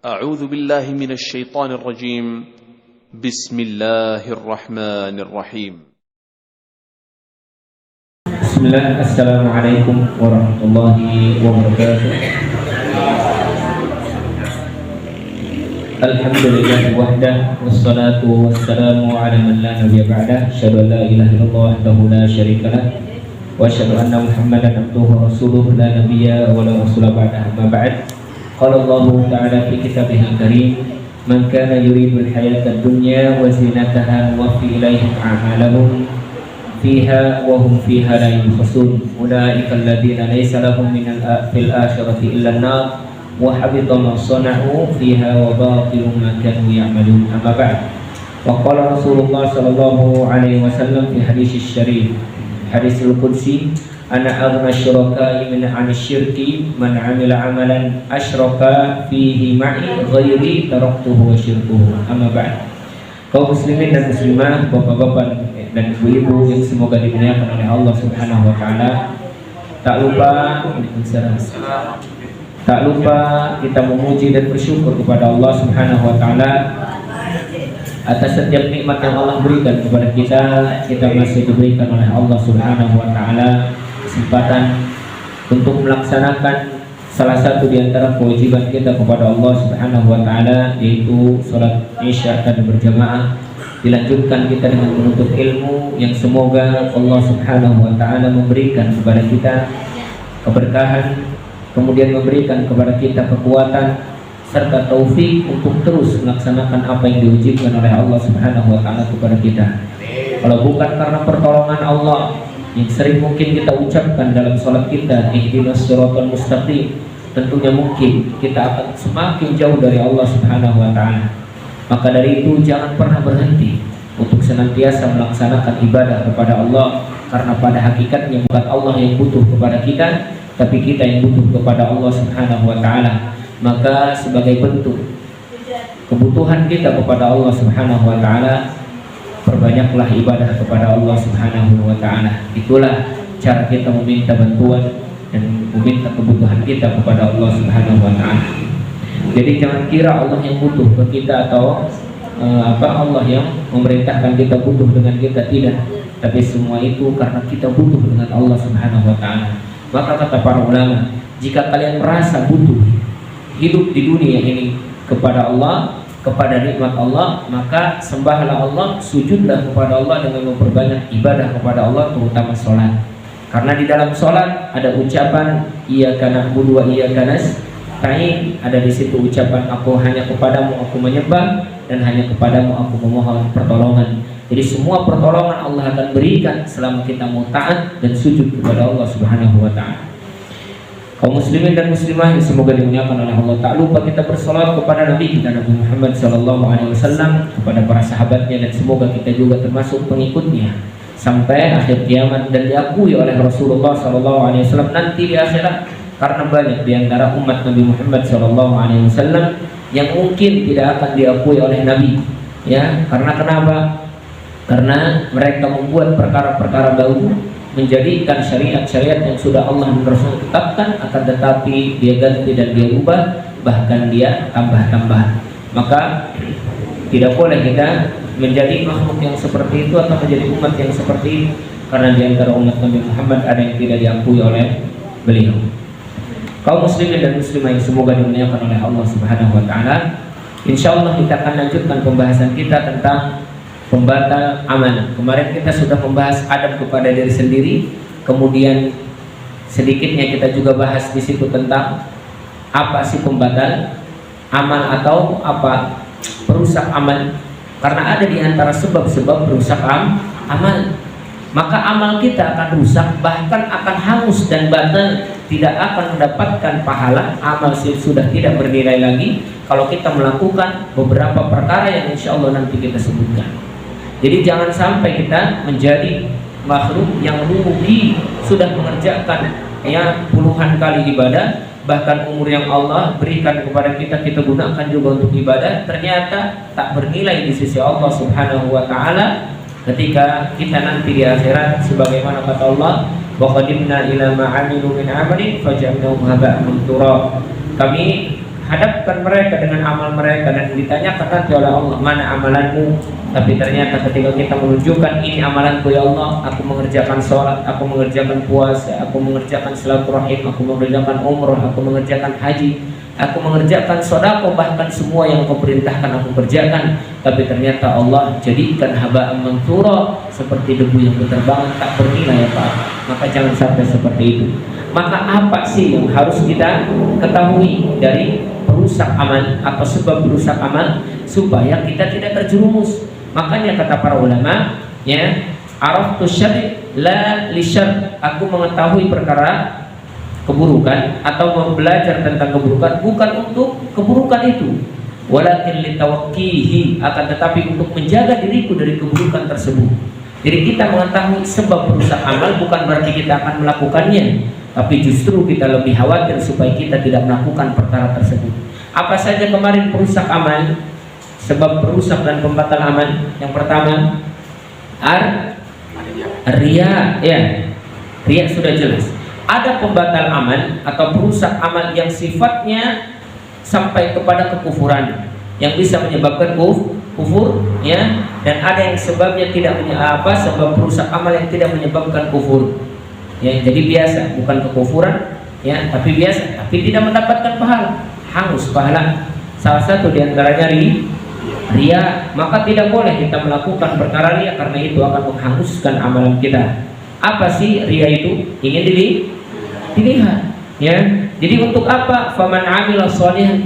أعوذ بالله من الشيطان الرجيم. بسم الله الرحمن الرحيم. بسم الله. السلام عليكم ورحمة الله وبركاته. الحمد لله وحده والصلاة والسلام على من لا نبي بعده. أشهد أن لا إله إلا الله وحده لا شريك له وأشهد أن محمدا عبده ورسوله لا نبي ولا رسول بعده. أما بعد، قال الله تعالى في كتابه الكريم: من كان يريد الحياة الدنيا وزينتها نوفي إليهم أعمالهم فيها وهم فيها لا يبخسون أولئك الذين ليس لهم في الآخرة إلا النار وحبط ما صنعوا فيها وباطل ما كانوا يعملون. أما بعد، وقال رسول الله صلى الله عليه وسلم في حديث الشريف حديث القدسي: أنا أغنى الشركاء عن الشرك من عمل عملا أشرك فيه معي غيري تركته وشركه. أما بعد. Kaum muslimin dan muslimah, bapak-bapak dan ibu-ibu yang semoga dimuliakan oleh Allah Subhanahu wa taala. Tak lupa kita memuji dan bersyukur kepada Allah Subhanahu wa taala atas setiap nikmat yang Allah berikan kepada kita. Kita masih diberikan oleh Allah Subhanahu wa taala kesempatan untuk melaksanakan salah satu di antara kewajiban kita kepada Allah Subhanahu wa taala, yaitu salat Isya dan berjamaah. Dilanjutkan kita dengan menuntut ilmu yang semoga Allah Subhanahu wa taala memberikan kepada kita keberkahan, kemudian memberikan kepada kita kekuatan serta taufik untuk terus melaksanakan apa yang diwajibkan oleh Allah Subhanahu wa taala kepada kita. Kalau bukan karena pertolongan Allah yang sering mungkin kita ucapkan dalam sholat kita, ihdinas siratal mustaqim, tentunya mungkin kita akan semakin jauh dari Allah Subhanahu wa taala. Maka dari itu jangan pernah berhenti untuk senantiasa melaksanakan ibadah kepada Allah, karena pada hakikatnya bukan Allah yang butuh kepada kita, tapi kita yang butuh kepada Allah Subhanahu wa taala. Maka sebagai bentuk kebutuhan kita kepada Allah Subhanahu wa taala, perbanyaklah ibadah kepada Allah Subhanahu wa taala. Itulah cara kita meminta bantuan dan meminta kebutuhan kita kepada Allah Subhanahu wa taala. Jadi jangan kira Allah yang butuh ke kita atau Allah yang memerintahkan kita butuh dengan kita, tidak. Tapi semua itu karena kita butuh dengan Allah Subhanahu wa taala. Maka kata para ulama, jika kalian merasa butuh hidup di dunia ini kepada Allah, kepada nikmat Allah, maka sembahlah Allah, sujudlah kepada Allah dengan memperbanyak ibadah kepada Allah, terutama sholat. Karena di dalam sholat ada ucapan iyyaka na'budu wa iyyaka nasta'in, ada di situ ucapan aku hanya kepadamu aku menyembah dan hanya kepadamu aku memohon pertolongan. Jadi semua pertolongan Allah akan berikan selama kita mau taat dan sujud kepada Allah Subhanahu wa taala. Kaum muslimin dan muslimah yang semoga dimuliakan oleh Allah, tak lupa kita bersalawat kepada Nabi kita Nabi Muhammad sallallahu alaihi wasallam, kepada para sahabatnya, dan semoga kita juga termasuk pengikutnya sampai akhir kiamat dan diakui oleh Rasulullah sallallahu alaihi wasallam nanti di akhirat. Karena banyak di antara umat Nabi Muhammad sallallahu alaihi wasallam yang mungkin tidak akan diakui oleh Nabi, ya. Karena kenapa? Karena mereka membuat perkara-perkara baru, menjadikan syariat-syariat yang sudah Allah dan Rasul tetapkan, akan tetapi dia ganti dan dia ubah, bahkan dia tambah-tambah. Maka tidak boleh kita menjadi makhluk yang seperti itu atau menjadi umat yang seperti itu, karena di antara umat Nabi Muhammad ada yang tidak diakui oleh beliau. Kaum muslimin dan muslimah yang semoga dimuliakan oleh Allah Subhanahu wa taala, insyaallah kita akan lanjutkan pembahasan kita tentang pembatal amal. Kemarin kita sudah membahas adab kepada diri sendiri, kemudian sedikitnya kita juga bahas di situ tentang apa sih pembatal amal atau apa perusak amal. Karena ada di antara sebab-sebab perusak amal, maka amal kita akan rusak, bahkan akan hangus dan batal, tidak akan mendapatkan pahala. Amal sudah tidak bernilai lagi kalau kita melakukan beberapa perkara yang insya Allah nanti kita sebutkan. Jadi jangan sampai kita menjadi makhluk yang rugi, sudah mengerjakan puluhan kali ibadah, bahkan umur yang Allah berikan kepada kita, kita gunakan juga untuk ibadah, ternyata tak bernilai di sisi Allah Subhanahu wa taala ketika kita nanti di akhirat. Sebagaimana kata Allah, wa qadimna ila ma 'amilu min 'amalin faj'alnahu haba'an mansura. Kami hadapkan mereka dengan amal mereka dan ditanyakan nanti oleh Allah, mana amalanmu? Tapi ternyata ketika kita menunjukkan, ini amalanku ya Allah, aku mengerjakan sholat, aku mengerjakan puasa, aku mengerjakan silaturahim, aku mengerjakan umrah, aku mengerjakan haji, aku mengerjakan sedekah, bahkan semua yang kau perintahkan aku kerjakan. Tapi ternyata Allah jadikan haba'an mansura, seperti debu yang berterbangan tak bernilai apa-apa. Maka jangan sampai seperti itu. Maka apa sih yang harus kita ketahui dari perusak amal atau sebab perusak amal supaya kita tidak terjerumus? Makanya kata para ulama, ya, araftu syarr la li syarr, aku mengetahui perkara keburukan atau belajar tentang keburukan bukan untuk keburukan itu, walakin litawaqqihi, akan tetapi untuk menjaga diriku dari keburukan tersebut. Jadi kita mengetahui sebab perusak amal bukan berarti kita akan melakukannya, tapi justru kita lebih khawatir supaya kita tidak melakukan perkara tersebut. Apa saja kemarin perusak amal, sebab perusak dan pembatal amal? Yang pertama, riya, ya. Riya sudah jelas. Ada pembatal amal atau perusak amal yang sifatnya sampai kepada kekufuran, yang bisa menyebabkan kufur, ya. Dan ada yang sebabnya tidak sebab perusak amal yang tidak menyebabkan kufur. Ya, jadi biasa, bukan kekufuran, ya, tapi biasa, tapi tidak mendapatkan pahala, hangus pahala. Salah satu diantaranya riya. Maka tidak boleh kita melakukan perkara riya karena itu akan menghanguskan amalan kita. Apa sih riya itu? Ingin dilihat, ya. Jadi untuk apa? Faman amila sholihan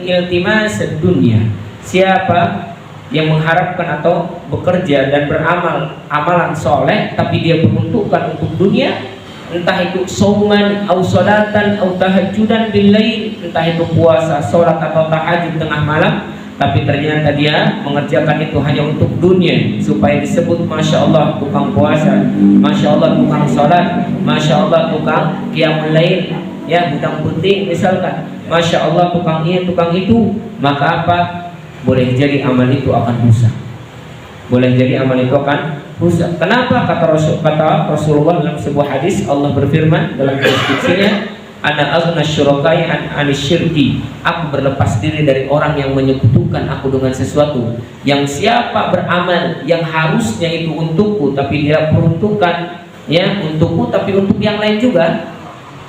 iltimas dunya. Siapa yang mengharapkan atau bekerja dan beramal amalan soleh tapi dia peruntukkan untuk dunia, entah itu sauman atau sholatan atau tahajjudan bil lail, entah itu puasa, sholat atau tahajud tengah malam, tapi ternyata dia mengerjakan itu hanya untuk dunia supaya disebut masya Allah tukang puasa, masya Allah tukang sholat, masya Allah tukang qiyamul lail, ya, hutang penting misalkan, masya Allah tukang ini tukang itu, maka apa? Boleh jadi amal itu akan rusak. Boleh jadi amal itu akan rusak. Kenapa? Kata Rasulullah dalam sebuah hadis, Allah berfirman dalam deskripsinya, ana aghna syurakai an syirki, aku berlepas diri dari orang yang menyekutukan aku dengan sesuatu. Yang siapa beramal yang harusnya itu untukku tapi dia peruntukkan, ya, untukku tapi untuk yang lain juga.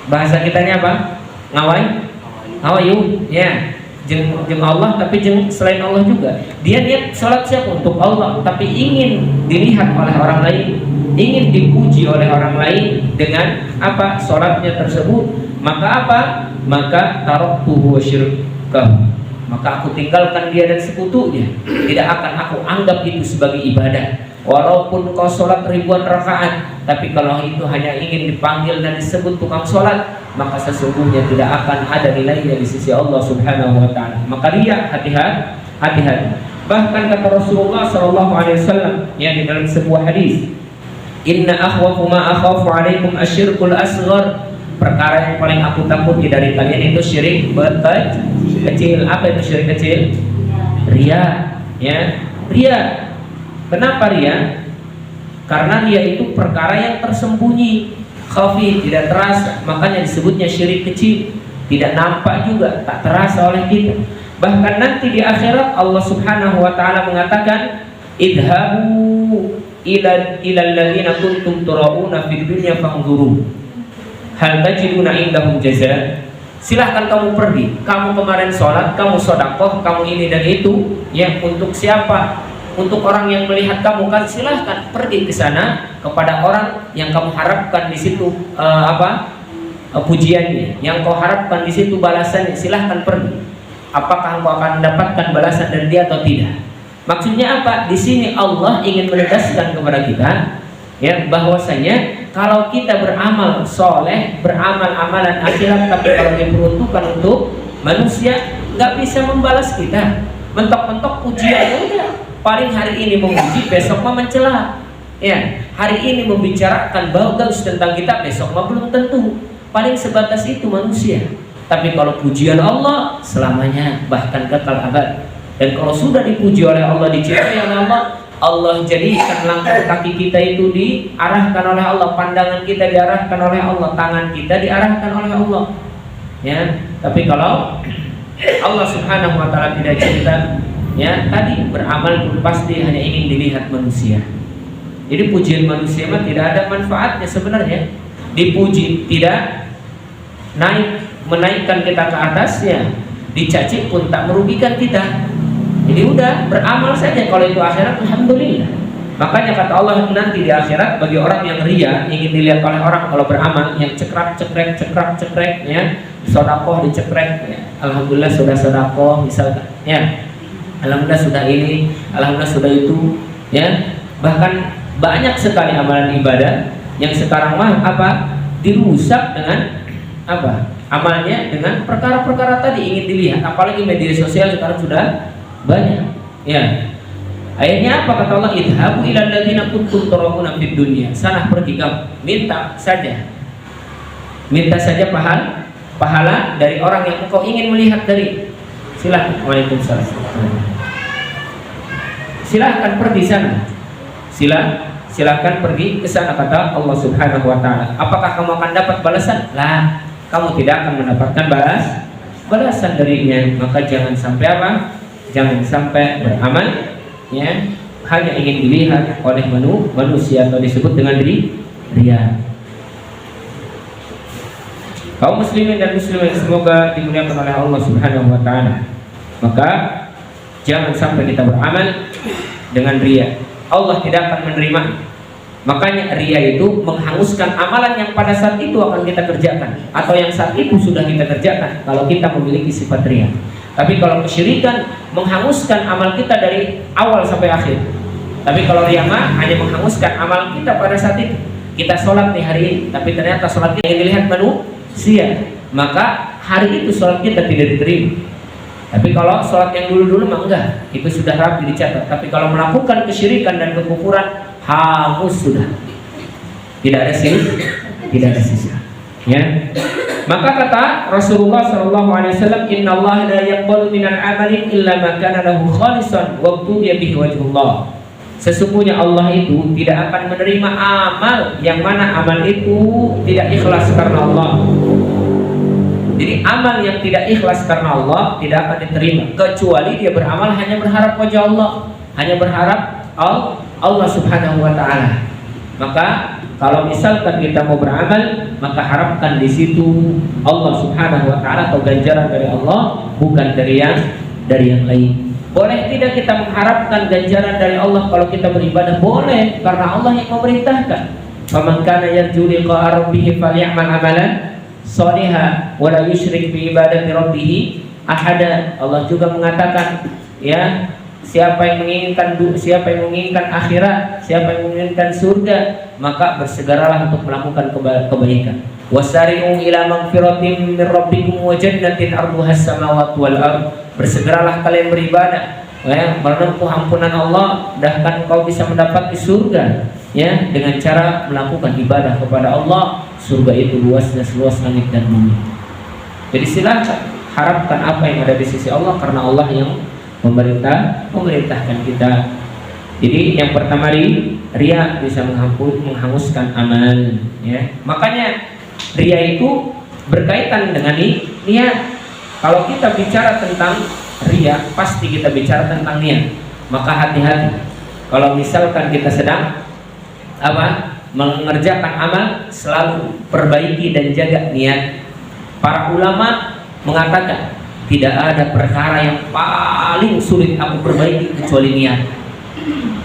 Bahasa kitanya apa? Ngawayu, ya. Jeng Allah tapi jeng selain Allah juga. Dia niat sholat siapa? Untuk Allah, tapi ingin dilihat oleh orang lain, ingin dipuji oleh orang lain dengan apa? Sholatnya tersebut. Maka apa? Maka taraktuhu wa syirkahu, maka aku tinggalkan dia dan sekutunya. Tidak akan aku anggap itu sebagai ibadah. Walaupun kau sholat ribuan rakaat, tapi kalau itu hanya ingin dipanggil dan disebut tukang sholat, maka sesungguhnya tidak akan ada nilainya di sisi Allah Subhanahu wa Ta'ala. Maka riya, hati-hati. Bahkan kata Rasulullah SAW, ya, di dalam sebuah hadis, inna akhwafu ma akhafu alaikum asyirkul asghar, perkara yang paling aku takuti dari kalian itu syirik kecil. Apa itu syirik kecil? Riya, ya. Riya. Kenapa riya? Karena riya itu perkara yang tersembunyi, khafi, tidak terasa, makanya disebutnya syirik kecil. Tidak nampak juga, tak terasa oleh kita. Bahkan nanti di akhirat Allah Subhanahu wa Ta'ala mengatakan, idhabu ila alladziina kuntum turauna fid dunya fanzuru hal tajiduna indahum jazaa. Silahkan kamu pergi, kamu kemarin sholat, kamu sedekah, kamu ini dan itu, ya, untuk siapa? Untuk orang yang melihat kamu, kan silahkan pergi ke sana kepada orang yang kamu harapkan di situ pujiannya, yang kau harapkan di situ balasannya, silahkan pergi. Apakah engkau akan mendapatkan balasan dari dia atau tidak? Maksudnya apa? Di sini Allah ingin menegaskan kepada kita, ya, bahwasanya kalau kita beramal soleh, beramal amalan akhirat, tapi kalau diperuntukkan untuk manusia, nggak bisa membalas kita. Mentok-mentok pujian udah. Paling hari ini memuji, besok mah mencela. Ya, hari ini membicarakan bagus tentang kita, besok mah belum tentu. Paling sebatas itu manusia. Tapi kalau pujian Allah selamanya, bahkan kekal abad. Dan kalau sudah dipuji oleh Allah, dicintai oleh Allah, Allah jadikan langkah kaki kita itu diarahkan oleh Allah, pandangan kita diarahkan oleh Allah, tangan kita diarahkan oleh Allah. Ya, tapi kalau Allah Subhanahu wa taala tidak cinta, ya tadi beramal pun pasti hanya ingin dilihat manusia. Jadi pujian manusia mah tidak ada manfaatnya sebenarnya. Dipuji tidak menaikkan kita ke atasnya, dicaci pun tak merugikan kita. Jadi udah beramal saja, kalau itu akhirat alhamdulillah. Makanya kata Allah nanti di akhirat bagi orang yang ria ingin dilihat oleh orang kalau beramal, yang cekrek ya, sodakoh dicekrek ya. Alhamdulillah sudah sodakoh misalkan ya, alhamdulillah sudah ini, alhamdulillah sudah itu ya. Bahkan banyak sekali amalan ibadah yang sekarang mah apa dirusak dengan apa amalnya, dengan perkara-perkara tadi ingin dilihat. Apalagi media sosial sekarang sudah banyak ya. Akhirnya apa kata Allah, idhabu ilal ladzina kuntum turawuna fid dunya, sana pergi kamu minta saja pahala dari orang yang engkau ingin melihat dari. Silakan. Waalaikumsalam. Silahkan pergi sana, silahkan pergi ke sana kata Allah Subhanahu wa taala. Apakah kamu akan dapat balasan? Lah, kamu tidak akan mendapatkan balasan darinya. Maka jangan sampai apa? Jangan sampai beramal ya hanya ingin dilihat oleh manusia atau disebut dengan ria. Kaum muslimin dan muslimat semoga dimuliakan oleh Allah Subhanahu wa taala. Maka jangan sampai kita beramal dengan ria. Allah tidak akan menerima. Makanya ria itu menghanguskan amalan yang pada saat itu akan kita kerjakan atau yang saat itu sudah kita kerjakan kalau kita memiliki sifat ria. Tapi kalau kesyirikan menghanguskan amal kita dari awal sampai akhir. Tapi kalau ria mah hanya menghanguskan amal kita pada saat itu. Kita sholat nih hari ini, tapi ternyata sholat kita yang dilihat manusia, maka hari itu sholat kita tidak diterima. Tapi kalau sholat yang dulu-dulu mah enggak, itu sudah rapi dicatat. Tapi kalau melakukan kesyirikan dan kekufuran, hangus sudah. Tidak ada sisa. Ya. Maka kata Rasulullah SAW, Inna Allah la yaqbalu minal amalin illa ma kana lahu khalisan wa qtudiya bihi wajhullah. Sesungguhnya Allah itu tidak akan menerima amal yang mana amal itu tidak ikhlas karena Allah. Jadi amal yang tidak ikhlas karena Allah tidak akan diterima, kecuali dia beramal hanya berharap wajah Allah, hanya berharap Allah Subhanahu wa taala. Maka kalau misalkan kita mau beramal, maka harapkan di situ Allah Subhanahu wa taala atau ganjaran dari Allah, bukan dari yang lain. Boleh tidak kita mengharapkan ganjaran dari Allah kalau kita beribadah? Boleh, karena Allah yang memerintahkan. Faman kana yarju liqa'a rabbih falyamal amalan shalihan wa la yusyrik bi ibadati rabbih ahada. Allah juga mengatakan, ya, siapa yang menginginkan akhirat, siapa yang menginginkan surga, maka bersegeralah untuk melakukan kebaikan. Wasari'u ila magfiratin min rabbikum wa jannatin 'arduhas samawati wal ardh. Bersegeralah kalian beribadah, ya, menempuh ampunan Allah, bahkan kau bisa mendapat di surga, ya, dengan cara melakukan ibadah kepada Allah. Surga itu luasnya seluas langit dan bumi. Jadi silakan harapkan apa yang ada di sisi Allah, karena Allah yang memerintahkan kita. Jadi yang pertama ria bisa menghanguskan amal, ya. Makanya ria itu berkaitan dengan niat. Kalau kita bicara tentang ria, pasti kita bicara tentang niat. Maka hati-hati kalau misalkan kita sedang mengerjakan amal, selalu perbaiki dan jaga niat. Para ulama mengatakan tidak ada perkara yang paling sulit aku perbaiki kecuali niat.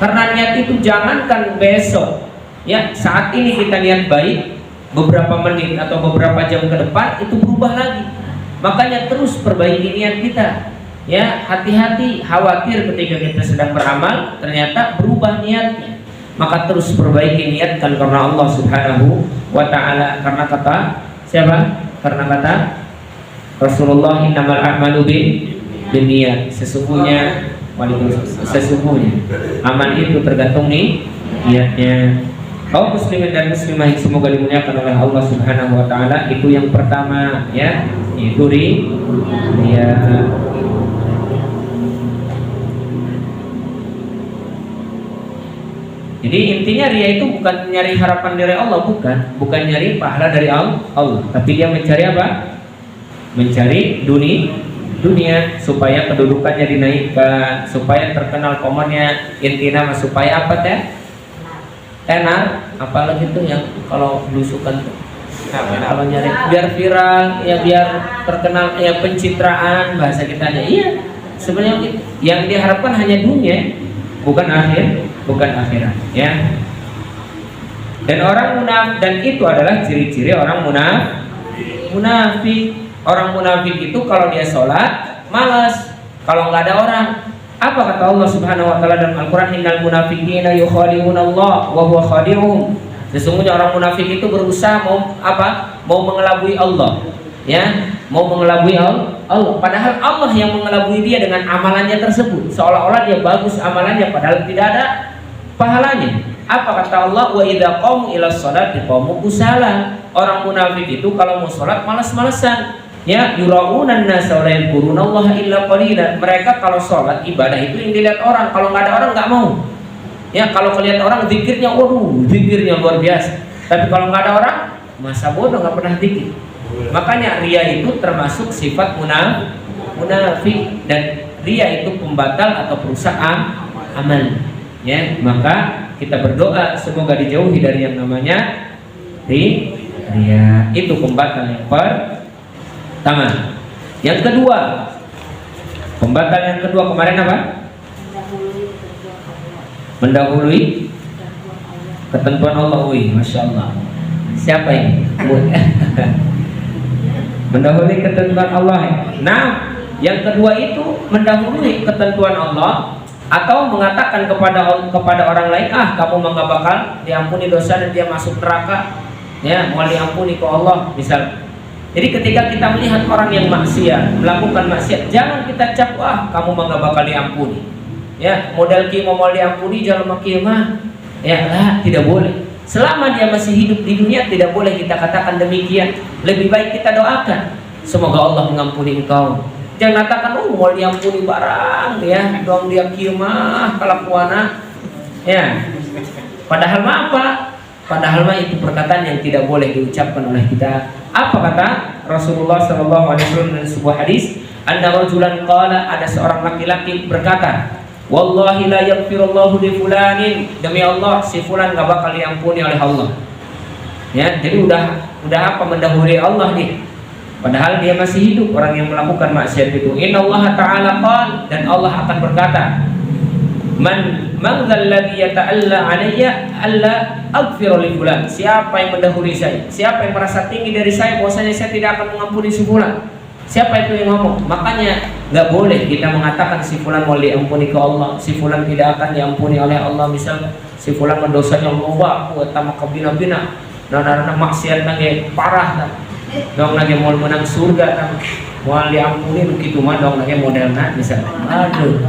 Karena niat itu jangankan besok, ya, saat ini kita niat baik, beberapa menit atau beberapa jam ke depan itu berubah lagi. Makanya terus perbaiki niat kita, ya. Hati-hati, khawatir ketika kita sedang beramal ternyata berubah niatnya. Maka terus perbaiki niatkan karena Allah Subhanahu wa taala. Karena kata siapa? Karena kata Rasulullah, innamal a'malu binniyat. Sesungguhnya amal itu tergantung niatnya. Kaum muslimin dan muslimah yang semoga dimuliakan oleh Allah Subhanahu wa taala, itu yang pertama, ya, itu ria. Jadi intinya ria itu bukan nyari harapan dari Allah, bukan nyari pahala dari Allah, tapi dia mencari apa? Mencari dunia, supaya kedudukannya dinaikkan, supaya terkenal komennya, intinya supaya apa teh? Tenar, apalagi tuh yang kalau belusukan tuh. Kalau nyari biar viral, ya biar terkenal, ya pencitraan bahasa kita aja. Iya, sebenarnya gitu. Yang diharapkan hanya dunia, bukan akhirat, ya. Dan orang munafik, dan itu adalah ciri-ciri orang munafik. Orang munafik itu kalau dia sholat malas, kalau nggak ada orang. Apa kata Allah Subhanahu Wa Taala dalam Al-Quran? Innal munafiqina yukhadi'una Allah wa huwa khadi'uhum. Sesungguhnya orang munafik itu berusaha mau mengelabui Allah, ya, mau mengelabui Allah. Padahal Allah yang mengelabui dia dengan amalannya tersebut, seolah-olah dia bagus amalannya, padahal tidak ada pahalanya. Apa kata Allah? Wa idza qamu ila sholati qamu kusala. Orang munafik itu kalau mau sholat malas-malasan, ya, yuraunan nasa la yadhkurunallaha illa qalila. Mereka kalau sholat ibadah itu yang dilihat orang, kalau nggak ada orang nggak mau. Ya, kalau kelihat orang zikirnya, waduh, zikirnya luar biasa. Tapi kalau nggak ada orang, masa bodoh nggak pernah zikir. Makanya ria itu termasuk sifat munafik, dan ria itu pembatal atau perusak amal. Ya, maka kita berdoa semoga dijauhi dari yang namanya ria. Itu pembatal yang pertama. Yang kedua, pembatal yang kedua kemarin apa? Mendahului ketentuan Allah. Wih, Masya Allah. Siapa ini? Mendahului ketentuan Allah. Nah, yang kedua itu mendahului ketentuan Allah, atau mengatakan kepada orang lain, kamu nggak bakal diampuni dosa dan dia masuk neraka, ya, mau diampuni ke Allah misal. Jadi ketika kita melihat orang yang maksiat, melakukan maksiat, jangan kita cap, kamu nggak bakal diampuni. Ya, modal ki mau diampuni jalan mah, ya lah, tidak boleh. Selama dia masih hidup di dunia tidak boleh kita katakan demikian. Lebih baik kita doakan, semoga Allah mengampuni engkau. Jangan katakan mau diampuni barang, ya, dong dia kiamah kelakuana, ya. Padahal apa? Padahal itu perkataan yang tidak boleh diucapkan oleh kita. Apa kata Rasulullah SAW dalam sebuah hadis? Anna rajulan qala, ada seorang laki-laki berkata, wallahi la yaghfirullahu li fulanin, demi Allah si fulan enggak bakal diampuni oleh Allah. Ya, jadi udah apa mendahului Allah nih. Padahal dia masih hidup, orang yang melakukan maksiat itu. Innallaha ta'ala qala, dan Allah akan berkata, Man dzalladzi yata'alla 'alayya alla aghfir li fulan. Siapa yang mendahului saya? Siapa yang merasa tinggi dari saya bahwasanya saya tidak akan mengampuni si fulan? Siapa itu yang ngomong? Makanya nggak boleh kita mengatakan si fulan mau diampuni ke Allah, si fulan tidak akan diampuni oleh Allah. Misalnya si fulan mendosanya Allah, utama kabina-bina, dan maksiat nage parah, dong nage mau menang surga, mau diampuni begitu mah dong nage modelnya misalnya. Aduh,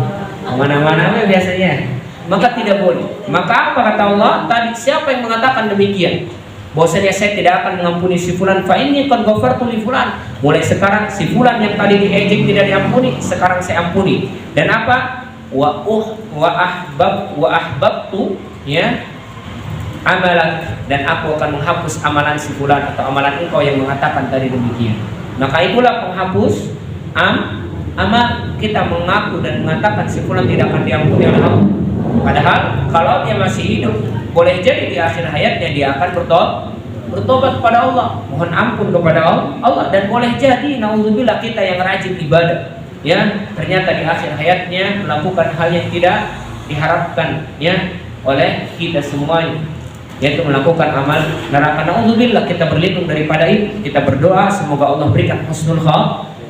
mana-mana biasanya. Maka tidak boleh. Maka apa kata Allah tadi? Siapa yang mengatakan demikian? Bahwasanya saya tidak akan mengampuni si fulan, fa inni qad ghafartu li fulan. Mulai sekarang si fulan yang tadi diejek tidak diampuni, sekarang saya ampuni. Dan apa? Wa ahbabtu, ya, amalan, dan aku akan menghapus amalan si fulan atau amalan engkau yang mengatakan tadi demikian. Maka itulah penghapus amal kita mengaku dan mengatakan si fulan tidak akan diampuni oleh Allah. Padahal kalau dia masih hidup, boleh jadi di akhir hayatnya dia akan bertobat kepada Allah, mohon ampun kepada Allah, dan boleh jadi naudzubillah kita yang rajin ibadah, ya, ternyata di akhir hayatnya melakukan hal yang tidak diharapkan, ya, oleh kita semuanya, yaitu melakukan amal neraka. Naudzubillah, kita berlindung daripada itu. Kita berdoa semoga Allah berikan husnul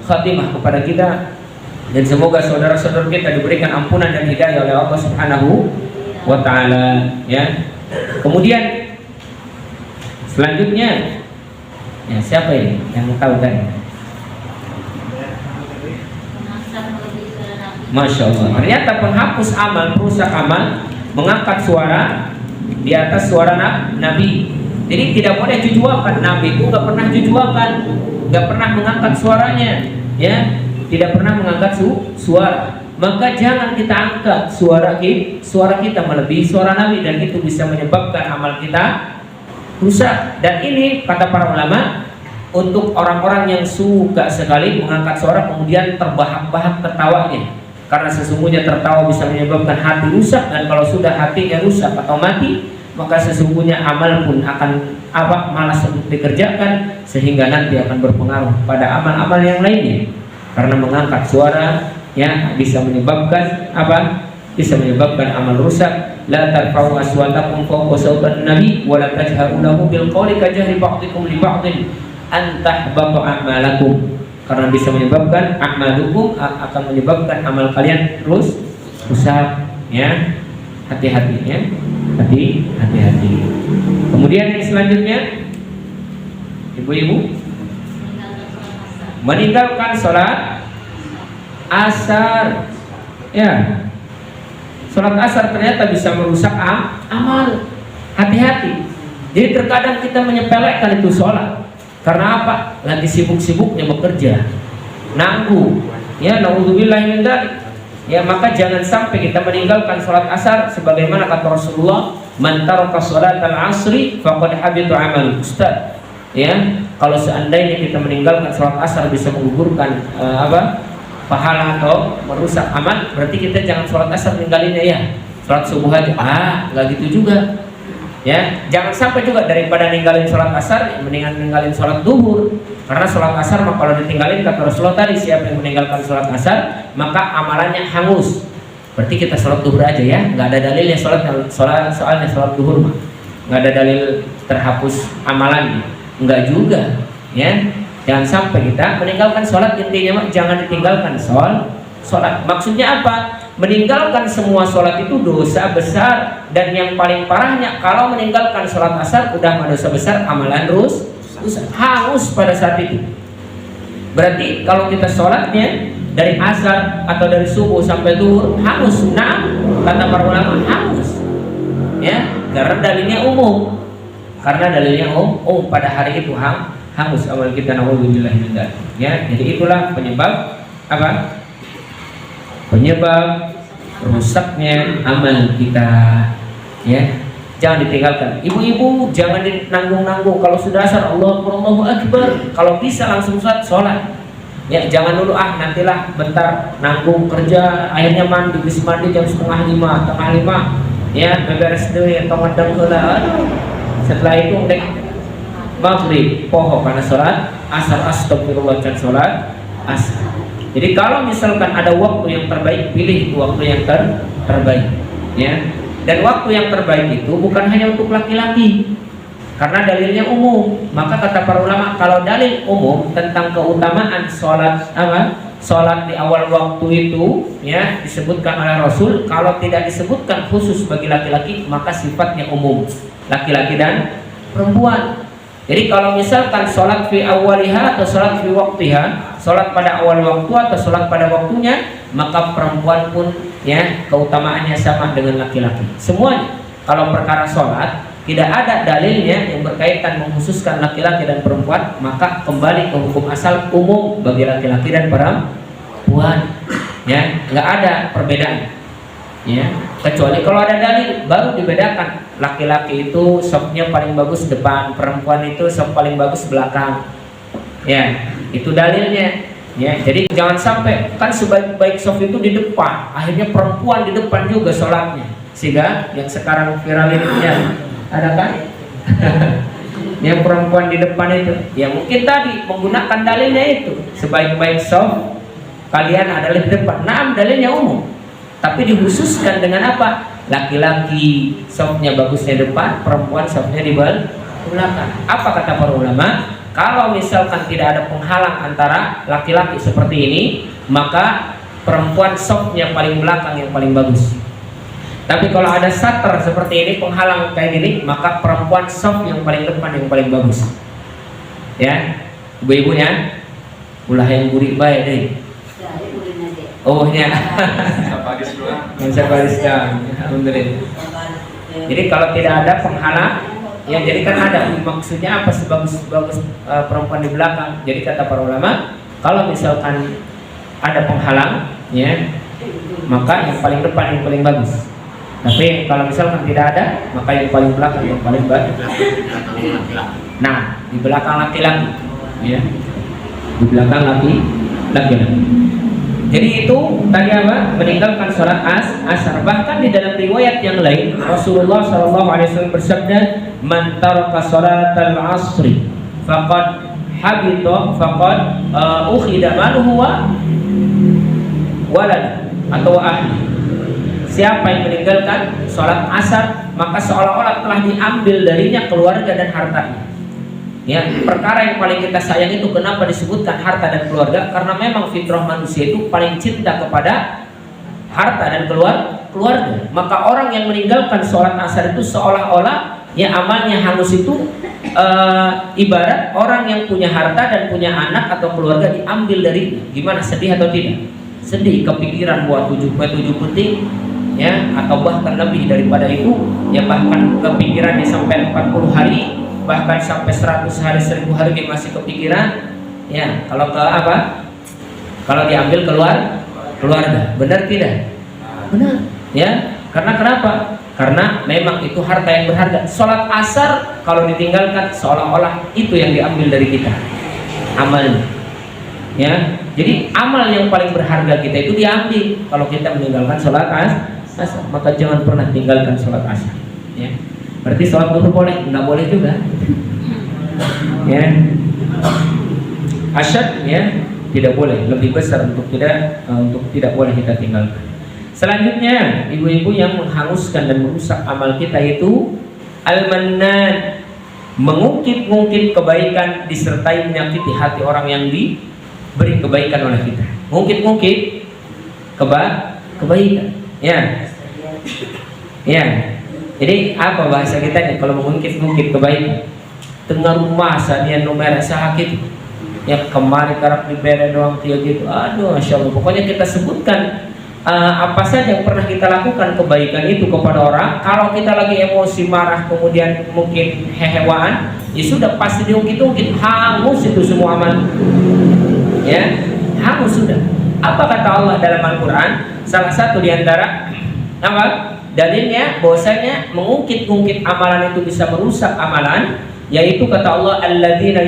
khatimah kepada kita, dan semoga saudara-saudara kita diberikan ampunan dan hidayah oleh Allah Subhanahu wa taala, ya. Kemudian selanjutnya, ya, siapa ini yang tahu tadi? Masya Allah. Ternyata penghapus amal, perusak amal, mengangkat suara di atas suara Nabi. Jadi tidak boleh jujuakan. Nabi itu nggak pernah jujuakan, nggak pernah mengangkat suaranya, ya, tidak pernah mengangkat suara. Maka jangan kita angkat suara kita melebihi suara Nabi, dan itu bisa menyebabkan amal kita rusak. Dan ini kata para ulama, untuk orang-orang yang suka sekali mengangkat suara kemudian terbahak-bahak tertawanya, karena sesungguhnya tertawa bisa menyebabkan hati rusak, dan kalau sudah hatinya rusak atau mati, maka sesungguhnya amal pun akan malas untuk dikerjakan, sehingga nanti akan berpengaruh pada amal-amal yang lainnya. Karena mengangkat suara ya bisa menyebabkan bisa menyebabkan amal rusak. La tarfa'u aswatakum fawqa sawtin nabi wa la tajharu lahu bil qawli kajahri ba'dikum li ba'din an tahbata a'malakum. Karena bisa menyebabkan a'malukum, akan menyebabkan amal kalian rusak ya. Hati-hati ya. Hati-hati. Kemudian yang selanjutnya, ibu-ibu, meninggalkan sholat asar ya. Sholat asar ternyata bisa merusak amal. Hati-hati. Jadi terkadang kita menyepelekan itu sholat. Karena apa? Lagi sibuk-sibuknya bekerja, nanggung ya, naudzubillah min dzalik. Ya, maka jangan sampai kita meninggalkan sholat asar, sebagaimana kata Rasulullah, man taraka sholatal asri faqad habita amaluhu. Ustaz, ya, kalau seandainya kita meninggalkan sholat asar bisa menggugurkan pahala atau merusak amal, berarti kita jangan sholat asar ninggalinnya ya, sholat subuh aja. Nggak gitu juga. Ya, jangan sampai juga daripada ninggalin sholat asar, mendingan ninggalin sholat duhur. Karena sholat asar maka kalau ditinggalin, kata Rasulullah tadi, siapa yang meninggalkan sholat asar maka amalannya hangus. Berarti kita sholat duhur aja ya, nggak ada dalilnya soalnya sholat duhur mah nggak ada dalil terhapus amalannya, nggak juga ya. Jangan sampai kita meninggalkan sholat, intinya mah jangan ditinggalkan sholat. Maksudnya apa? Meninggalkan semua sholat itu dosa besar, dan yang paling parahnya kalau meninggalkan sholat asar udah dosa besar, amalan hangus pada saat itu. Berarti kalau kita sholatnya dari asar atau dari subuh sampai zuhur hangus, kata para ulama hangus ya, karena dalilnya umum. Pada hari itu hangus amal kita, naudzubillah min dzalik ya. Jadi itulah penyebab penyebab rusaknya amal kita ya. Jangan ditinggalkan. Ibu-ibu jangan dinanggung-nanggung. Kalau sudah asar Allahu Akbar, kalau bisa langsung sholat ya. Jangan dulu nantilah bentar, nanggung kerja, akhirnya bisa mandi jam 4:30 ya, beberes dulu ya, tong-tong heula. Setelah itu udah maghrib poho karena sholat asar, astagfirullah, dan sholat asar. Jadi kalau misalkan ada waktu yang terbaik, pilih waktu yang terbaik ya. Dan waktu yang terbaik itu bukan hanya untuk laki-laki, karena dalilnya umum. Maka kata para ulama, kalau dalil umum tentang keutamaan sholat di awal waktu itu ya disebutkan oleh Rasul, kalau tidak disebutkan khusus bagi laki-laki maka sifatnya umum, laki-laki dan perempuan. Jadi kalau misalkan sholat fi awaliha atau sholat fi waktiha, sholat pada awal waktu atau sholat pada waktunya, maka perempuan pun ya keutamaannya sama dengan laki-laki. Semuanya. Kalau perkara sholat tidak ada dalilnya yang berkaitan mengkhususkan laki-laki dan perempuan, maka kembali ke hukum asal umum bagi laki-laki dan perempuan. Ya, nggak ada perbedaan. Ya, kecuali kalau ada dalil baru dibedakan. Laki-laki itu sopnya paling bagus depan, perempuan itu sop paling bagus belakang. Ya, itu dalilnya. Ya, jadi jangan sampai kan sebaik-baik sop itu di depan, akhirnya perempuan di depan juga sholatnya. Sehingga yang sekarang viral itu ya, ada kan? Yang perempuan di depan itu, ya mungkin tadi menggunakan dalilnya itu, sebaik-baik sop kalian adalah di depan. Dalilnya umum. Tapi dikhususkan dengan apa? Laki-laki sopnya bagusnya depan, perempuan sopnya di belakang. Apa kata para ulama? Kalau misalkan tidak ada penghalang antara laki-laki seperti ini, maka perempuan sopnya paling belakang yang paling bagus. Tapi kalau ada satar seperti ini, penghalang kayak gini, maka perempuan sop yang paling depan yang paling bagus. Ya, ibu-ibu ya, ulah yang gurih baik deh. Ya. Yang baris kan, alhamdulillah. Jadi kalau tidak ada penghalang, ya jadi kan ada maksudnya apa sebagus-bagus perempuan di belakang. Jadi kata para ulama, kalau misalkan ada penghalang, ya maka yang paling depan yang paling bagus. Tapi kalau misalkan tidak ada, maka yang paling belakang yang paling bagus. Nah, di belakang laki-laki. ya. Di belakang laki-laki. Jadi itu tadi apa? Meninggalkan sholat asar. Bahkan di dalam riwayat yang lain Rasulullah SAW bersabda, "Man taraka sholatal asri faqad habita faqad ukhida maluhu wa walad atau ahli." Siapa yang meninggalkan sholat asar, maka seolah-olah telah diambil darinya keluarga dan hartanya. Ya, perkara yang paling kita sayang itu kenapa disebutkan harta dan keluarga? Karena memang fitrah manusia itu paling cinta kepada harta dan keluarga. Maka orang yang meninggalkan sholat asar itu seolah-olah ya amalnya hangus itu ibarat orang yang punya harta dan punya anak atau keluarga diambil darinya. Gimana, sedih atau tidak? Sedih, kepikiran buat 7 putih ya, atau bahkan lebih daripada itu ya, bahkan kepikirannya sampai 40 hari, bahkan sampai 100 hari, 1000 hari dia masih kepikiran ya. Kalau ke apa? Kalau diambil keluarga, benar tidak? Benar ya. Karena kenapa? Karena memang itu harta yang berharga. Sholat asar kalau ditinggalkan seolah-olah itu yang diambil dari kita amalnya ya. Jadi amal yang paling berharga kita itu diambil kalau kita meninggalkan sholat asar. Maka jangan pernah tinggalkan sholat asar ya. Berarti sholat duhur boleh? Enggak boleh juga ya. Asyad ya tidak boleh, lebih besar untuk tidak boleh kita tinggalkan. Selanjutnya, ibu-ibu yang menghanguskan dan merusak amal kita itu al-mannan, mengungkit-ungkit kebaikan disertai menyakiti hati orang yang diberi kebaikan oleh kita. Mungkit-ungkit kebaikan ya. Ya. Jadi apa bahasa kita nih kalau mengungkit-ungkit kebaikan? Tengah rumah dia nomor sakit ya, kemari karak dibere doang dia gitu. Aduh, Masya Allah. Pokoknya kita sebutkan apa saja yang pernah kita lakukan kebaikan itu kepada orang. Kalau kita lagi emosi, marah, kemudian mungkin hehewaan, ya sudah pasti diungkit-ungkit, hangus itu semua amal ya, hangus sudah. Apa kata Allah dalam Al-Quran? Salah satu diantara apa dalilnya bahwasanya mengungkit-ungkit amalan itu bisa merusak amalan, yaitu kata Allah, alladzina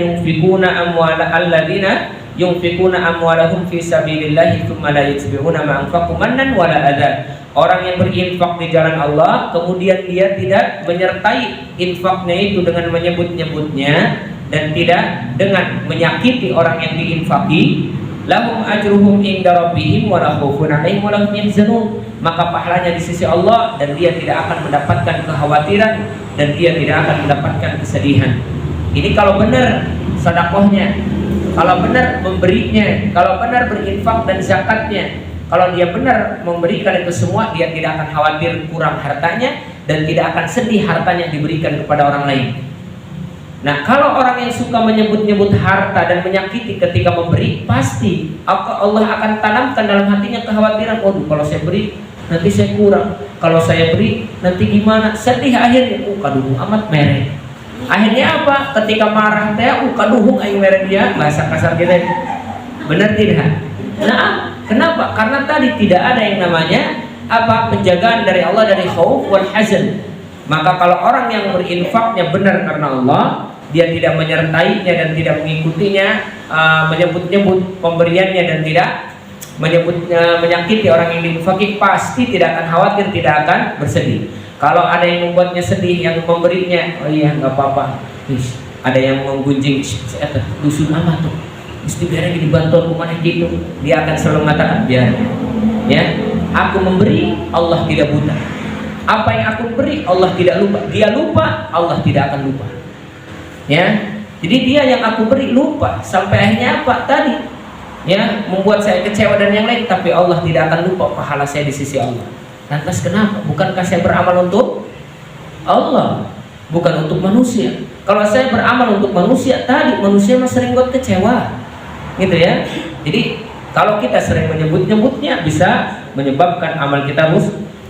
yunfikuna amwalahum fi sabilillahi tsumma la yutbi'una ma anfaqu mannan wala adza. Orang yang berinfak di jalan Allah kemudian dia tidak menyertai infaknya itu dengan menyebut-nyebutnya dan tidak dengan menyakiti orang yang diinfaki, lahum ajruhum inda rabbihim wa la khaufun 'alaihim wa la hum yahzanun. Maka pahalanya di sisi Allah dan dia tidak akan mendapatkan kekhawatiran dan dia tidak akan mendapatkan kesedihan. Ini kalau benar sedekahnya, kalau benar memberinya, kalau benar berinfak dan zakatnya, kalau dia benar memberikan itu semua, dia tidak akan khawatir kurang hartanya dan tidak akan sedih hartanya diberikan kepada orang lain. Nah, kalau orang yang suka menyebut-nyebut harta dan menyakiti ketika memberi, pasti Allah akan tanamkan dalam hatinya kekhawatiran, waduh kalau saya beri nanti saya kurang, kalau saya beri nanti gimana, sedih akhirnya, kaduhung amat merek. Akhirnya apa? Ketika marah teh, kaduhung aing merek dia, bahasa kasar kita. Benar tidak? Nah, kenapa? Karena tadi tidak ada yang namanya apa? Penjagaan dari Allah dari khauf wal hazan. Maka kalau orang yang berinfaknya benar karena Allah, dia tidak menyertainya dan tidak mengikutinya, menyebut-nyebut pemberiannya dan tidak menyakiti orang yang diinfaki, pasti tidak akan khawatir, tidak akan bersedih. Kalau ada yang membuatnya sedih, yang memberinya, oh iya nggak apa-apa. Ada yang menggunjing, dusun amat tuh, mesti biar gini bantuan kemana gitu. Dia akan selalu mengatakan biar, ya, aku memberi, Allah tidak buta. Apa yang aku beri, Allah tidak lupa. Dia lupa, Allah tidak akan lupa. Ya, jadi dia yang aku beri lupa sampai akhirnya apa tadi? Ya, membuat saya kecewa dan yang lain, tapi Allah tidak akan lupa pahala saya di sisi Allah. Lantas kenapa? Bukankah saya beramal untuk Allah, bukan untuk manusia? Kalau saya beramal untuk manusia, tadi manusia masih sering buat kecewa, gitu ya. Jadi kalau kita sering menyebut-nyebutnya bisa menyebabkan amal kita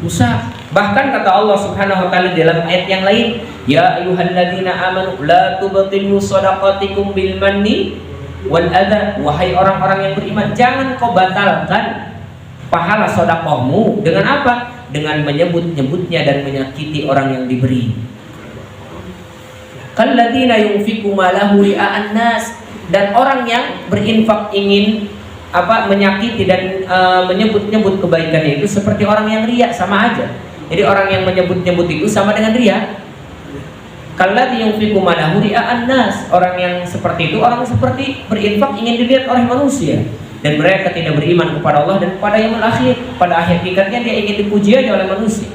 rusak. Bahkan kata Allah Subhanahu wa taala dalam ayat yang lain, ya ayyuhalladzina amanu la tubtilu shadaqatikum bil manni wal adha. Wahai orang-orang yang beriman, jangan kau batalkan pahala sedekahmu dengan apa? Dengan menyebut-nyebutnya dan menyakiti orang yang diberi. Kalladzina yunfiqu malahu ria'an nas. Dan orang yang berinfak ingin menyakiti dan menyebut-nyebut kebaikannya itu seperti orang yang riya, sama aja. Jadi orang yang menyebut-nyebut itu sama dengan riya. Kalladzi yunfiqu malahu ria'an nas. Orang yang seperti itu orang seperti berinfak ingin dilihat oleh manusia, dan mereka tidak beriman kepada Allah dan kepada yaumil akhir. Pada akhir hakikatnya dia ingin dipuji aja oleh manusia.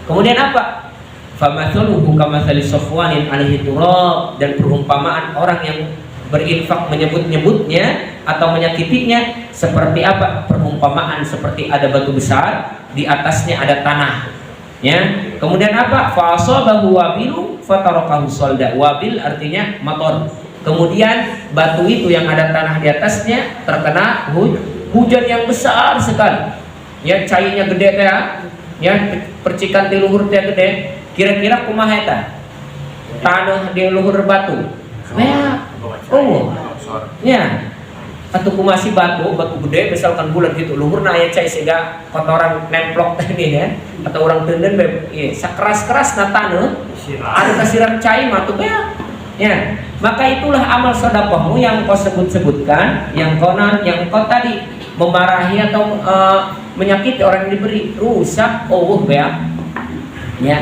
Kemudian apa? Famathaluhu kamathali safwanin 'alaihi turab. Dan perumpamaan orang yang berinfak menyebut-nyebutnya atau menyakitinya seperti apa? Perumpamaan seperti ada batu besar, di atasnya ada tanah. Ya. Kemudian apa? Fa asabahu wabilu fatarakahu salda. Wabil artinya motor. Kemudian batu itu yang ada tanah di atasnya terkena hujan yang besar sekali. Ya, cairnya gede teh. Ya, percikan di luhur teh gede. Kira-kira kumaha eta? Tanah di luhur batu. Ya. Oh. Ya. Atau kumasi batu gede misalkan bulat gitu luhurna aya cai sehingga kotoran nemplok teh ya. Atau orang teuneun sakeras-keras na taneuh anu kasiran cai mah tuh ya. Maka itulah amal sedekahmu yang kau sebut-sebutkan, yang kau tadi memarahi atau menyakiti orang yang diberi, rusak ya.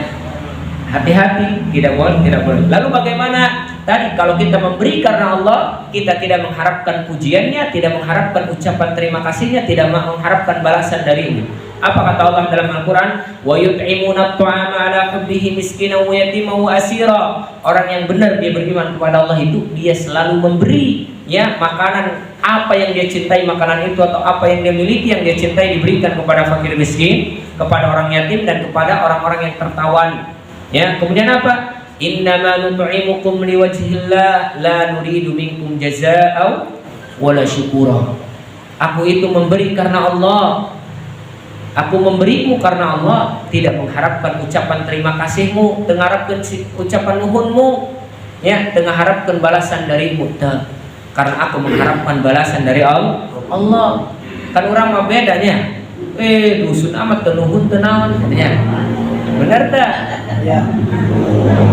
Hati-hati, tidak boleh. Lalu bagaimana tadi kalau kita memberi karena Allah, kita tidak mengharapkan pujiannya, tidak mengharapkan ucapan terima kasihnya, tidak mengharapkan balasan darinya. Apa kata Allah dalam Al-Quran? Wa yut'imuna at-ta'ama 'ala hubbihi miskinan wa yatiman wa asira. Orang yang benar dia beriman kepada Allah itu dia selalu memberi ya makanan apa yang dia cintai, makanan itu atau apa yang dia miliki yang dia cintai diberikan kepada fakir miskin, kepada orang yatim dan kepada orang-orang yang tertawan. Ya, kemudian apa? Innama nut'imukum liwajhillah la nuridu minkum jazaa'an wala syukura. Aku itu memberi karena Allah. Aku memberimu karena Allah, tidak mengharapkan ucapan terima kasihmu, mengharapkan ucapan nuhunmu, ya, mengharapkan balasan darimu. Karena aku mengharapkan balasan dari Allah. Kan orang mah bedanya. Dusun amat nuhun tenawan katanya. Benar tak? Ya.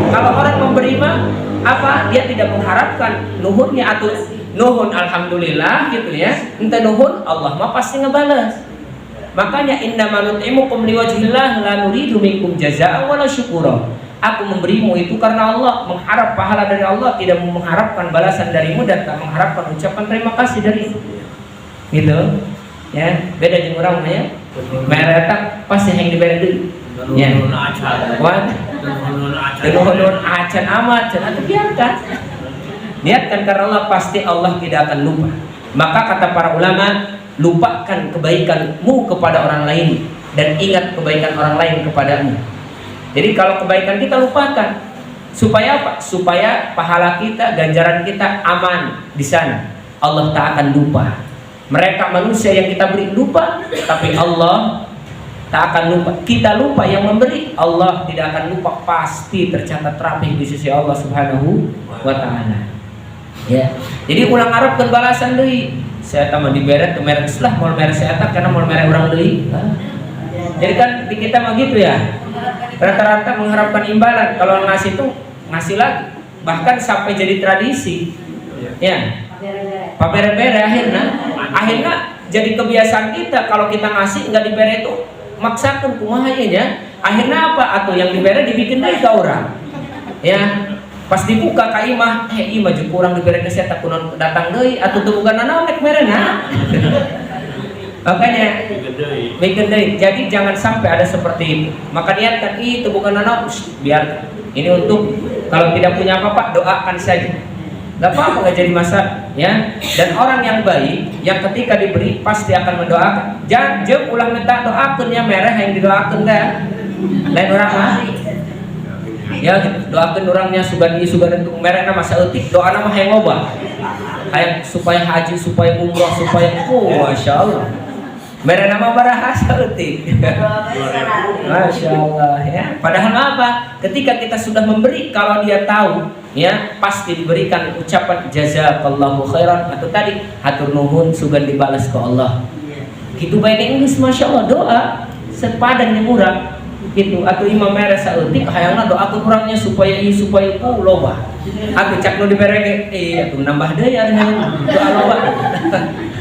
Kalau orang memberi mah apa? Dia tidak mengharapkan nuhunnya atau nuhun alhamdulillah gitu ya. Ente nuhun Allah mah pasti ngebalas. Makanya innamal nut'imukum liwajhillah la nuridu minkum jazaa'an wala syukura. Aku memberimu itu karena Allah, mengharap pahala dari Allah, tidak mengharapkan balasan darimu dan tak mengharapkan ucapan terima kasih darimu. Gitu. Ya, beda jeung urang mah ya. Mere eta pasti yang dibere deui. Ya. Wan. Nuhun acan amat, cenah biarkan. Niatkan karena Allah, pasti Allah tidak akan lupa. Maka kata para ulama, lupakan kebaikanmu kepada orang lain dan ingat kebaikan orang lain kepadamu. Jadi kalau kebaikan kita lupakan, supaya apa? Supaya pahala kita, ganjaran kita aman di sana. Allah tak akan lupa. Mereka manusia yang kita beri lupa, tapi Allah tak akan lupa. Kita lupa yang memberi, Allah tidak akan lupa, pasti tercatat rapih di sisi Allah Subhanahu wa taala. Ya. Jadi ulang harapkeun balasan deui. Saya tambah diberet ke merek selah mau merek saya karena mau merek orang deui. Jadi kan di kita mah gitu ya. Rata-rata mengharapkan imbalan. Kalau ngasih tuh ngasih lagi. Bahkan sampai jadi tradisi. Ya. Pabere-bere akhirnya jadi kebiasaan kita kalau kita ngasih enggak dibere itu maksakan kumaha ya. Akhirnya apa? Atau yang dibere dibikin deui ka urang. Ya. Pas dibuka ka imah, imah jeung kurang dibere ke saya kunaon datang deui atuh teu bukan naon nek merena. Makanya bikin deui. Jadi jangan sampai ada seperti itu. Maka niatkan itu bukan naon, biar ini untuk kalau tidak punya apa-apa doakan saja. Enggak apa-apa, enggak jadi masalah, ya. Dan orang yang baik yang ketika diberi pasti akan mendoakan. Jangan jeung ulah minta doakeun ya mereh yang didoakeun teh. Lain urang mah ya doakan orangnya sugan untuk mereka masa etik doa nama yang loba kayak supaya haji supaya umroh supaya masya Allah mereka nama barahasa etik masya Allah ya. Padahal apa ketika kita sudah memberi kalau dia tahu ya pasti diberikan ucapan jazakallahu khairan atau tadi hatur nuhun sugan dibalas ke Allah gitu. Baik Inggris masya Allah doa sepadan yang murah gitu. Atau imam mere saeutik hayangna doakeun urangnya supaya ku loba. Atuh cak nu diberege atuh nambah deui anu doa loba.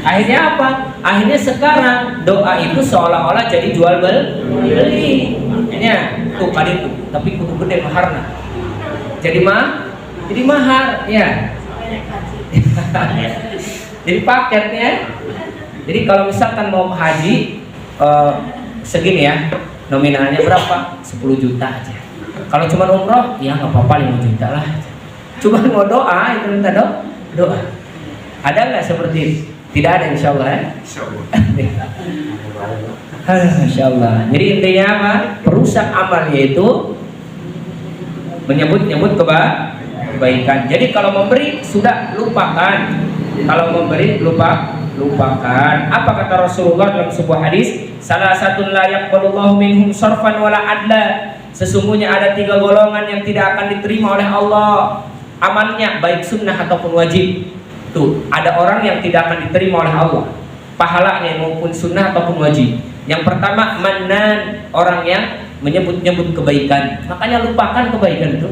Akhirnya apa? Akhirnya sekarang doa itu seolah-olah jadi jual beli. Makanya tuh kali itu, tapi kudu gede maharna. Jadi mahar ya. Jadi paketnya. Jadi kalau misalkan mau haji segini ya, nominalnya berapa? 10 juta aja. Kalau cuma umroh ya nggak apa-apa 5 juta lah. Cuma mau doa itu minta doa. Ada nggak seperti itu? Tidak ada, insya Allah ya. Insya Allah. Jadi intinya apa? Perusak amal yaitu menyebut kebaikan. Jadi kalau memberi sudah lupakan. Kalau memberi lupakan. Apa kata Rasulullah dalam sebuah hadis? Salah satu la yaqbalullahu minhum sarfan wala adla. Sesungguhnya ada 3 golongan yang tidak akan diterima oleh Allah amalnya, baik sunnah ataupun wajib. Tuh, ada orang yang tidak akan diterima oleh Allah pahalanya maupun sunnah ataupun wajib. Yang pertama mannan, orang yang menyebut-nyebut kebaikan. Makanya lupakan kebaikan itu.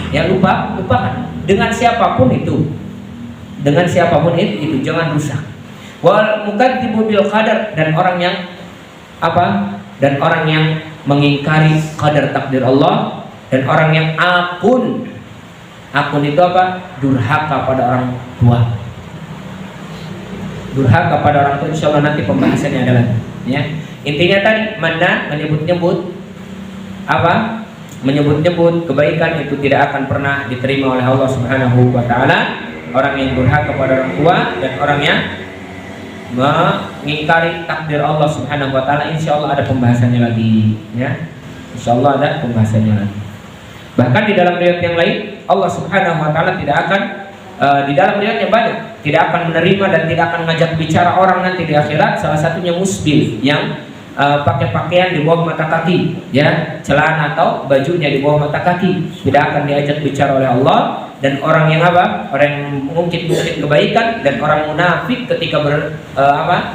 Ya lupakan. Dengan siapapun itu. Dengan siapapun itu jangan rusak. Wal mukadzibu bil qadar, dan orang yang apa? Dan orang yang mengingkari qadar takdir Allah, dan orang yang akun itu apa? Durhaka pada orang tua. Durhaka pada orang tua, insya Allah nanti pembahasannya adalah ya. Intinya tadi mana menyebut-nyebut apa? Menyebut-nyebut kebaikan itu tidak akan pernah diterima oleh Allah Subhanahu wa taala. Orang yang durhaka pada orang tua dan orang yang mengingkari takdir Allah Subhanahu wa taala, insya Allah ada pembahasannya lagi ya. Insya Allah ada pembahasannya lagi. Bahkan di dalam riwayat yang lain Allah Subhanahu wa taala tidak akan di dalam riwayat yang banyak tidak akan menerima dan tidak akan mengajak bicara orang nanti di akhirat. Salah satunya musbil yang pakai pakaian di bawah mata kaki ya, celana atau bajunya di bawah mata kaki, tidak akan diajak bicara oleh Allah. Dan orang yang apa? Orang yang mengungkit-ungkit kebaikan, dan orang munafik ketika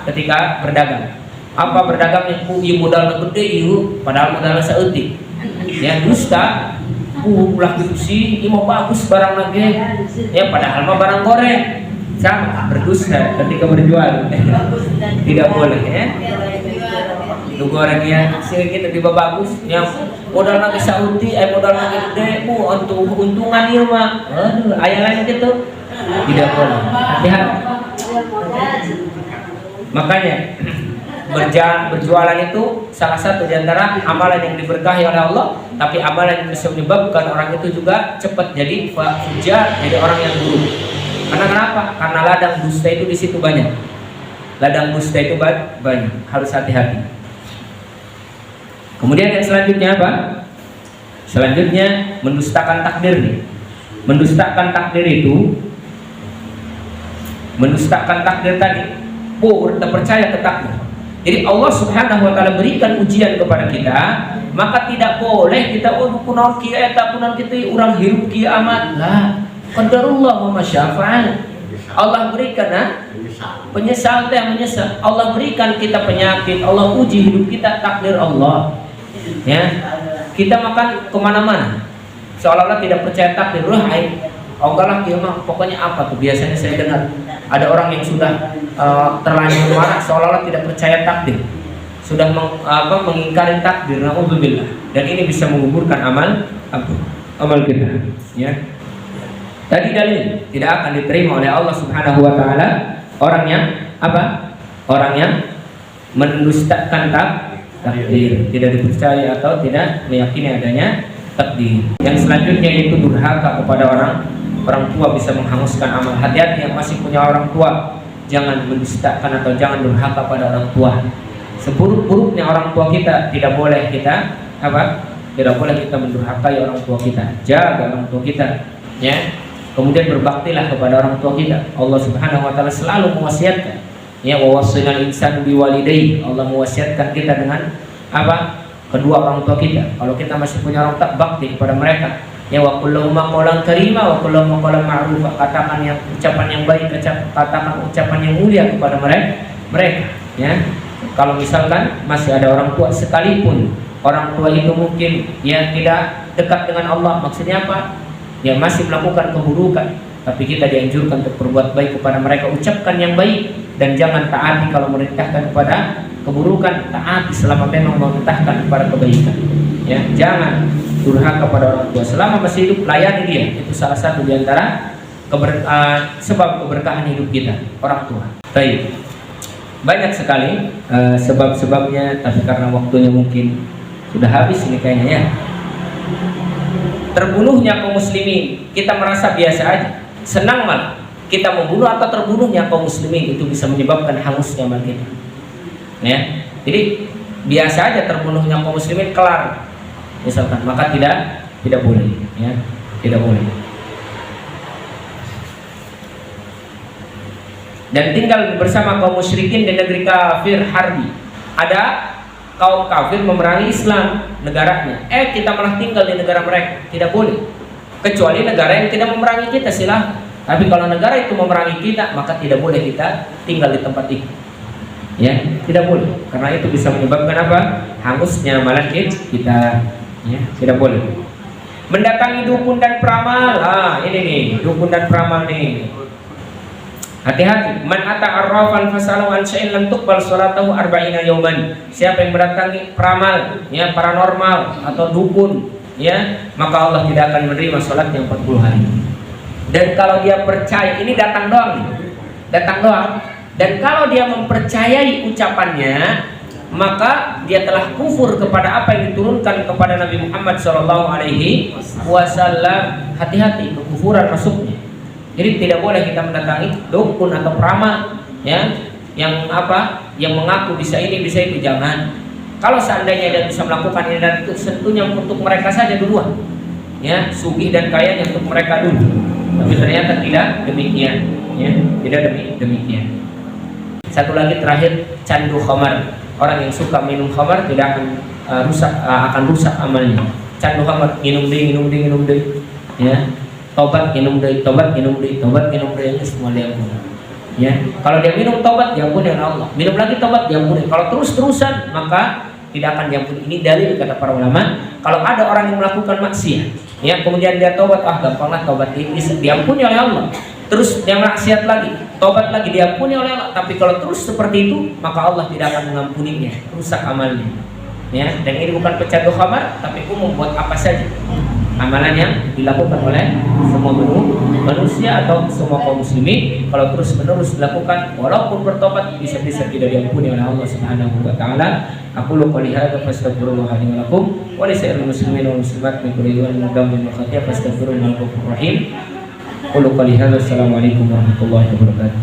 ketika berdagang. Apa berdagangnya? Modal gede padahal modalnya saeutik. Ya dusta. Ulah gitu sih, ini mau bagus barang lagi. Ya padahal mah barang goreng. Sama berdusta ketika berjual. Tidak boleh ya. Lu goreng ya, sih kita tiba bagus. Yang modal lagi sauti, modal lagi gede, untuk untungan dia mah. Aduh, aya lain gitu. Tidak boleh. Hati-hati. Makanya berjualan itu salah satu di antara amalan yang diberkahi oleh Allah, tapi amalan yang bisa menyebabkan orang itu juga cepat jadi fujar, jadi orang yang buruk. Karena kenapa? Karena ladang dusta itu di situ banyak. Ladang dusta itu banyak, harus hati-hati. Kemudian yang selanjutnya apa? Selanjutnya mendustakan takdir nih. Mendustakan takdir itu, mendustakan takdir tadi. Kita percaya ke takdir. Jadi Allah Subhanahu wa taala berikan ujian kepada kita, maka tidak boleh kita kunaon kieu eta kunaon kitu urang hirup kieu amat. Lah, qadarullah wa masyafa'al. Allah berikan penyesal teh menyesal. Allah berikan kita penyakit, Allah uji hidup kita, takdir Allah. Ya. Kita makan kemana-mana seolah-olah tidak percaya takdir. Enggak lah kieu mah pokoknya apa tuh biasanya saya dengar ada orang yang sudah terlanjur marah seolah-olah tidak percaya takdir, sudah mengingkari takdir, naudzubillah. Dan ini bisa menggugurkan amal kita ya. Tadi dalil tidak akan diterima oleh Allah Subhanahu wa taala orang yang apa? Orang yang mendustakan takdir, tidak dipercaya atau tidak meyakini adanya takdir. Yang selanjutnya itu durhaka kepada orang tua bisa menghanguskan amal. Hati-hati yang masih punya orang tua, jangan mendustakan atau jangan durhaka pada orang tua. Seburuk-buruknya orang tua kita, tidak boleh kita tidak boleh kita mendurhakai orang tua kita. Jaga orang tua kita ya. Kemudian berbaktilah kepada orang tua kita. Allah Subhanahu wa taala selalu mewasiatkan ya, wa wassaynal insana biwalidayhi. Allah mewasiatkan kita dengan kedua orang tua kita. Kalau kita masih punya orang tua, bakti kepada mereka. Ya, wa kullu ma qawlan karima wa kullu ma qawlan ma'rufa. Katakan yang ucapan yang baik, katakan ucapan yang mulia kepada mereka ya. Kalau misalkan masih ada orang tua sekalipun orang tua itu mungkin ya tidak dekat dengan Allah. Maksudnya apa? Ya masih melakukan keburukan, tapi kita dianjurkan untuk berbuat baik kepada mereka, ucapkan yang baik dan jangan taati kalau merintahkan kepada keburukan, taati selama memang memerintahkan kepada kebaikan. Ya, jangan durhaka kepada orang tua selama masih hidup, layani dia. Itu salah satu di antara sebab keberkahan hidup kita, orang tua. Baik. Banyak sekali sebab-sebabnya, tapi karena waktunya mungkin sudah habis ini kayaknya ya. Terbunuhnya kaum muslimin, kita merasa biasa aja, senang malah kita membunuh atau terbunuhnya kaum muslimin itu bisa menyebabkan hangusnya amal kita. Ya, jadi biasa aja terbunuhnya kaum muslimin kelar, misalkan, maka tidak boleh, ya, tidak boleh. Dan tinggal bersama kaum musyrikin di negeri kafir harbi. Ada kaum kafir memerangi Islam negaranya, kita malah tinggal di negara mereka, tidak boleh. Kecuali negara yang tidak memerangi kita, silahkan. Tapi kalau negara itu memerangi kita, maka tidak boleh kita tinggal di tempat itu. Ya, tidak boleh. Karena itu bisa menyebabkan apa? Hangusnya amalan kita. Ya, tidak boleh. Mendatangi dukun dan peramal. Ini nih, dukun dan peramal nih. Hati-hati. Man ata arrafan fasalahu an syai'in lam tuqbal salatahu arba'ina yawman. Siapa yang mendatangi peramal, ya, paranormal atau dukun, ya, maka Allah tidak akan menerima salatnya 40 hari. Dan kalau dia percaya, ini datang doang. Dan kalau dia mempercayai ucapannya, maka dia telah kufur kepada apa yang diturunkan kepada Nabi Muhammad SAW. Hati-hati, kekufuran masuknya. Jadi tidak boleh kita mendatangi dukun atau peramal, ya, yang mengaku bisa ini bisa itu, jangan. Kalau seandainya dia bisa melakukan ini dan itu tentunya untuk mereka saja duluan, ya, sugih dan kaya untuk mereka dulu. Tapi ternyata tidak demikian, ya, tidak demikian. Satu lagi terakhir, candu khamar. Orang yang suka minum khamar tidak akan rusak amalnya. Candu khamar, minum deh, ya. Tobat minum deh, semua diampuni. Ya, kalau dia minum tobat diampuni oleh Allah. Minum lagi tobat diampuni. Kalau terus-terusan maka tidak akan diampuni. Ini dalil kata para ulama. Kalau ada orang yang melakukan maksiat, ya, kemudian dia tobat, gampanglah tobat ini diampuni oleh Allah. Terus dia maksiat lagi, tobat lagi, diampuni oleh Allah. Tapi kalau terus seperti itu, maka Allah tidak akan mengampuninya, rusak amalnya. Ya, dan ini bukan pecandu khamar, tapi umum buat apa saja. Amalan yang dilakukan oleh semua manusia atau semua kaum muslimin, kalau terus menerus dilakukan walaupun bertobat bisa-bisa tidak diampuni oleh Allah Subhanahu wa taala. Aku qouli hadza fastaghfirullah li wa lakum wa li sa'iril muslimin wal muslimat min kulli dhanbin wa khati'atin fastaghfiruhu innahu ghafurur rahim. Aku qouli hadza. Assalamualaikum warahmatullahi wabarakatuh.